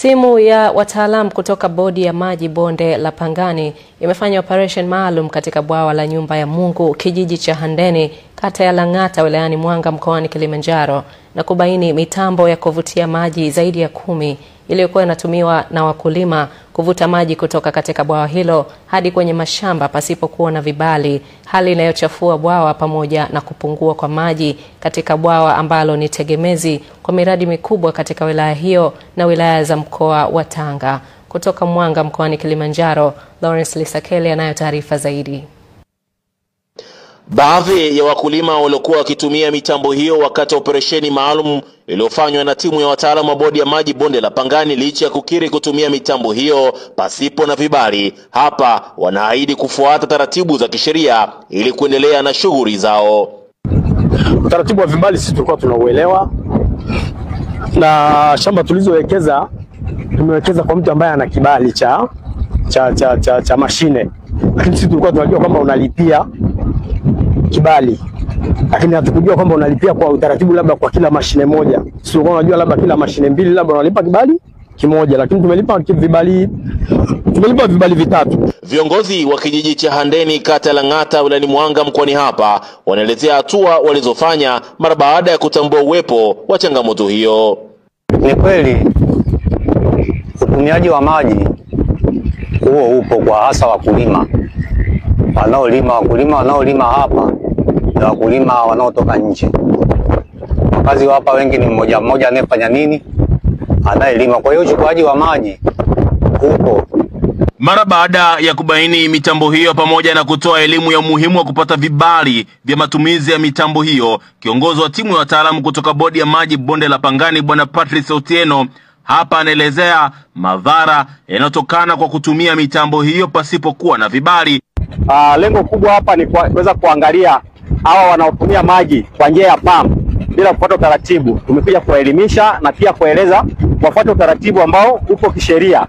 Timu ya wataalamu kutoka bodi ya maji bonde la Pangani imefanya operation maalum katika bwawa la Nyumba ya Mungu, kijiji cha Handeni, kata ya Lang'ata, wilayani Mwanga, mkoani Kilimanjaro, na kubaini mitambo ya kuvutia maji zaidi ya 10 iliyokuwa inatumiwa na wakulima kuvuta maji kutoka katika bwawa hilo hadi kwenye mashamba pasipokuwa na vibali, hali inayochafua bwawa pamoja na kupungua kwa maji katika bwawa ambalo ni tegemezi kwa miradi mikubwa katika wilaya hiyo na wilaya za mkoa wa Tanga. Kutoka Mwanga mkoani Kilimanjaro, Lawrence Lisakeli anayo taarifa zaidi. Baadhi ya wakulima waliokuwa wakitumia mitambo hiyo wakati wa operesheni maalum iliyofanywa na timu ya wataalamu wa bodi ya maji bonde la Pangani, licha ya kukiri kutumia mitambo hiyo pasipo na vibali, hapa wanaahidi kufuata taratibu za kisheria ili kuendelea na shughuli zao. Utaratibu wa vibali sisi tulikuwa tunauelewa, na shamba tulizowekeza tumewekeza kwa mtu ambaye ana kibali cha mashine, lakini sisi tulikuwa tunajua kwamba unalipia kibali, lakini hatukujua kwamba unalipia kwa utaratibu labda kwa kila mashine moja. Sisi tulikuwa tunajua labda kila mashine 2 labda unalipa kibali kimoja, lakini tumelipa vibali 3. Viongozi wa kijiji cha Handeni, kata ya Lang'ata, wilayani Mwanga mkoani hapa, wanaelezea hatua walizofanya mara baada ya kutambua uwepo wa changamoto hiyo. Ni kweli utumiaji wa maji huo upo kwa hasa wakulima wanaolima hapa na wakulima wanaotoka nje. Wakazi hapa wengi ni mmoja anayefanya nini? Anayelima. Kwa hiyo uchukuaji wa maji upo. Mara baada ya kubaini mitambo hiyo pamoja na kutoa elimu ya umuhimu wa kupata vibali vya matumizi ya mitambo hiyo, kiongozi wa timu ya wataalamu kutoka bodi ya maji bonde la Pangani, Bwana Patrice Otieno, hapa anaelezea madhara yanayotokana kwa kutumia mitambo hiyo pasipokuwa na vibali. Lengo kubwa hapa ni kuweza kuangalia hawa wanaotumia maji kwa njia ya pump bila kufuata utaratibu. Tumekuja kuwaelimisha na pia kueleza wafuate utaratibu ambao upo kisheria.